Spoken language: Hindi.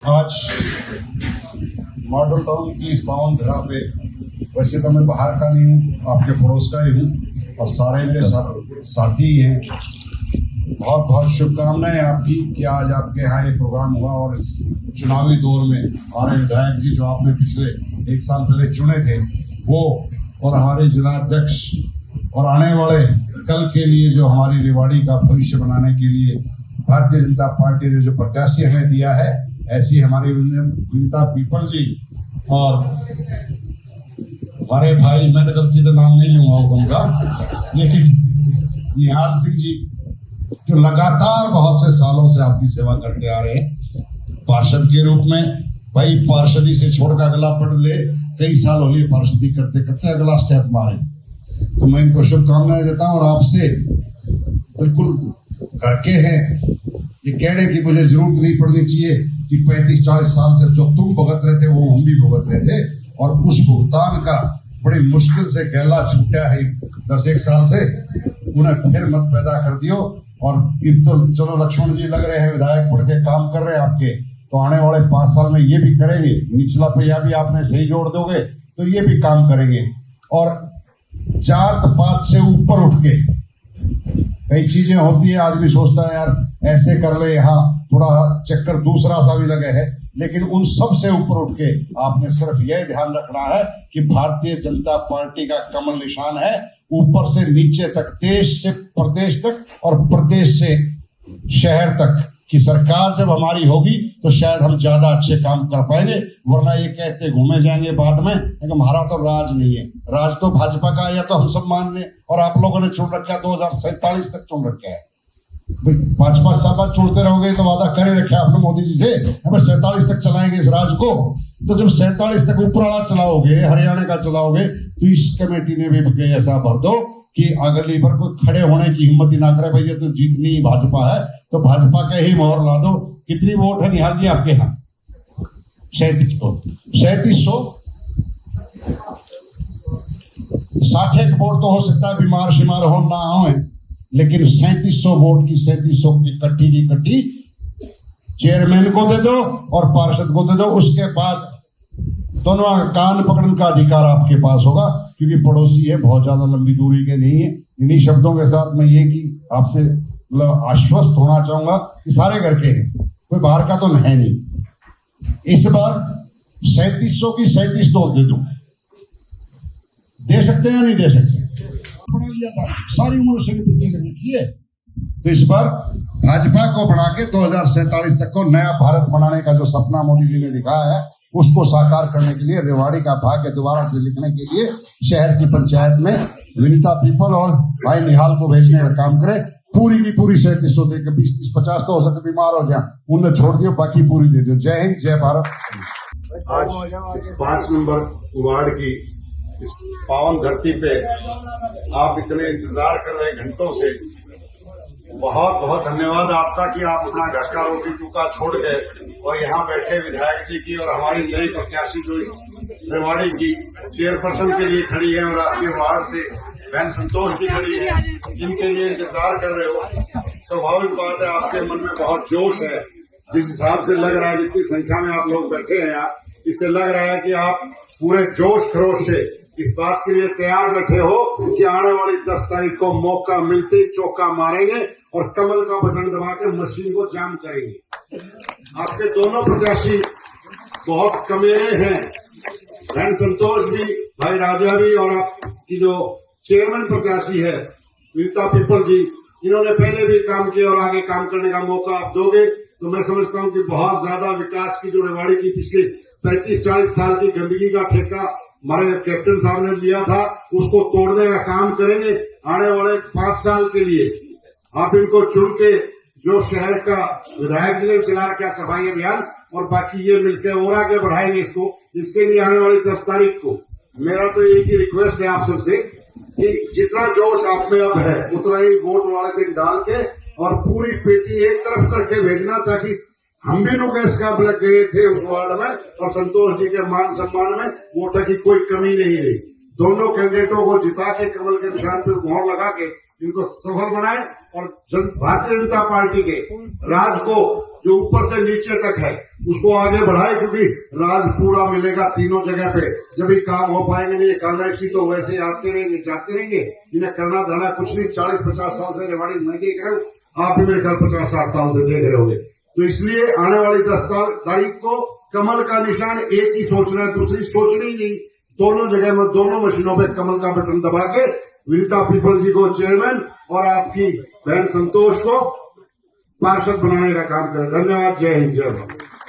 आज मॉडल टाउन की इस पावन धरा पे वैसे तो मैं बाहर का नहीं हूँ, आपके पड़ोस का ही हूँ और सारे मेरे साथी ही हैं। बहुत बहुत शुभकामनाएं आपकी कि आज आपके यहाँ ये प्रोग्राम हुआ और इस चुनावी दौर में हमारे विधायक जी जो आपने पिछले 1 साल पहले चुने थे वो और हमारे जिला अध्यक्ष और आने वाले कल के लिए जो हमारी रेवाड़ी का भविष्य बनाने के लिए भारतीय जनता पार्टी ने जो प्रत्याशी हमें दिया है, ऐसी हमारी विनीता पीपल जी और हमारे भाई, मैंने गलती से नाम नहीं लूंगा उनका, लेकिन निहाल सिंह जी जो लगातार बहुत से सालों से आपकी सेवा करते आ रहे हैं पार्षद के रूप में। भाई पार्षदी से छोड़कर अगला पढ़ ले, कई साल हो लिए पार्षदी करते करते अगला स्टेप मारे, तो मैं इनको शुभकामनाएं देता हूं और आपसे बिल्कुल करके हैं ये कहने की मुझे जरूरत नहीं पड़नी चाहिए कि 35-40 साल से जो तुम भुगत रहे थे वो हम भी भुगत रहे थे और उस भुगतान का बड़ी मुश्किल से गैला छूटा है 10-1 साल से, उन्हें फिर मत पैदा कर दियो। और तो चलो लक्ष्मण जी लग रहे हैं विधायक पढ़ के काम कर रहे हैं आपके, तो आने वाले 5 साल में ये भी करेंगे, निचला पहिया भी आपने सही जोड़ दोगे तो ये भी काम करेंगे। और जात पात से ऊपर उठ के कई चीजें होती है, आदमी सोचता है यार ऐसे कर ले, यहाँ थोड़ा चक्कर दूसरा सा भी लगे है, लेकिन उन सब से ऊपर उठ के आपने सिर्फ यह ध्यान रखना है कि भारतीय जनता पार्टी का कमल निशान है ऊपर से नीचे तक, देश से प्रदेश तक और प्रदेश से शहर तक की सरकार जब हमारी होगी तो शायद हम ज्यादा अच्छे काम कर पाएंगे, वरना ये कहते घूमे जाएंगे बाद में कि हमारा तो राज नहीं है। राज तो भाजपा का, या तो हम सब मान रहे और आप लोगों ने चुन रखा 2047 तक चुन रखा है। 5-5 साल बाद छोड़ते रहोगे तो वादा करे रखे आपने मोदी जी से 47 तक चलाएंगे इस राज को, तो जब 47 तक ऊपर वाला चलाओगे, हरियाणा का चलाओगे, तो इस कमेटी ने भी ऐसा भर दो कि अगली बार कोई खड़े होने की हिम्मत ही ना करे, भैया तो जीतनी ही भाजपा है तो भाजपा के ही मोहर ला दो। कितनी वोट है निहाल जी आपके यहाँ? 3700 60 वोट तो हो सकता है बीमार शिमार हो ना आए, लेकिन 3700 वोट की 3700 की कट्टी चेयरमैन को दे दो और पार्षद को दे दो। उसके बाद दोनों कान पकड़ने का अधिकार आपके पास होगा, क्योंकि पड़ोसी है, बहुत ज्यादा लंबी दूरी के नहीं है। इन्हीं शब्दों के साथ मैं ये कि आपसे मतलब आश्वस्त होना चाहूंगा कि सारे घर के हैं, कोई बाहर का तो है नहीं। इस बार 3700 की 37 दो दे दूं, दे सकते हैं या नहीं दे सकते? पढ़ा लिया था, सारी उम्र से पिटे लिखी है, तो इस बार भाजपा को बढ़ा के 2047 तक को नया भारत बनाने का जो सपना मोदी जी ने दिखाया है उसको साकार करने के लिए रेवाड़ी का भाग्य दोबारा से लिखने के लिए शहर की पंचायत में विनीता पीपल और भाई निहाल को भेजने का काम करे। पूरी की पूरी 3700 देकर 20-50 तो हो सकते बीमार हो जाए, उन्हें छोड़ दियो, बाकी पूरी दे दो। जय हिंद, जय भारत। आज 5 नंबर वार्ड की इस पावन धरती पे आप इतने इंतजार कर रहे घंटों से, बहुत बहुत धन्यवाद आपका कि आप अपना घर का रोटी टूका छोड़ गए और यहाँ बैठे विधायक जी की और हमारी नई प्रत्याशी जो इस रेवाड़ी की चेयरपर्सन के लिए खड़ी है और आपके वार्ड से बहन संतोष जी खड़ी है, जिनके लिए इंतजार कर रहे हो। स्वाभाविक बात है आपके मन में बहुत जोश है, जिस हिसाब से लग रहा है, जितनी संख्या में आप लोग बैठे हैं यहाँ, इससे लग रहा है कि आप पूरे जोश खरोश से इस बात के लिए तैयार बैठे हो कि आने वाली 10 तारीख को मौका मिलते ही चौका मारेंगे और कमल का बटन दबा के मशीन को जाम करेंगे। आपके दोनों प्रत्याशी बहुत कमेरे हैं, बहन संतोष भी, भाई राजा भी, और आपकी जो चेयरमैन प्रत्याशी है विनीता पीपल जी, इन्होंने पहले भी काम किया और आगे काम करने का मौका आप दोगे तो मैं समझता हूं कि बहुत ज्यादा विकास की जो रेवाड़ी की पिछले 35-40 साल की गंदगी का ठेका हमारे कैप्टन साहब ने लिया था, उसको तोड़ने का काम करेंगे। आने वाले 5 साल के लिए आप इनको चुन के जो शहर का विधायक जी ने चला रखा सफाई अभियान, और बाकी ये मिलकर और आगे बढ़ाएंगे इसको। इसके लिए आने वाली 10 तारीख को मेरा तो एक ही रिक्वेस्ट है आप सबसे कि जितना जोश आप में अब है उतना ही वोट वाले दिन डाल के और पूरी पेटी एक तरफ करके भेजना, ताकि हम भी लोग इसका लग गए थे उस वार्ड में और संतोष जी के मान सम्मान में वोटर की कोई कमी नहीं रही। दोनों कैंडिडेटों को जिता के कमल के निशान पर मोहर लगा के इनको सफल बनाए और भारतीय जनता पार्टी के राज को जो ऊपर से नीचे तक है उसको आगे बढ़ाए, क्योंकि राज पूरा मिलेगा तीनों जगह पे, जब ही काम हो पाएंगे। नहीं कांग्रेसी तो वैसे आते रहेंगे जाते रहेंगे, इन्हें करना धरना कुछ नहीं। 40-50 साल से रेवाड़ी मैं देख रहा हूँ, आप भी मेरे ख्याल 50-60 साल से देख रहे होंगे। तो इसलिए आने वाली 10 तारीख को कमल का निशान एक ही सोचना है, दूसरी सोचनी ही नहीं। दोनों जगह में दोनों मशीनों पे कमल का बटन दबा के विनीता पीपल जी को चेयरमैन और आपकी बहन संतोष को पार्षद बनाने का काम करें। धन्यवाद। जय हिंद, जय भारत।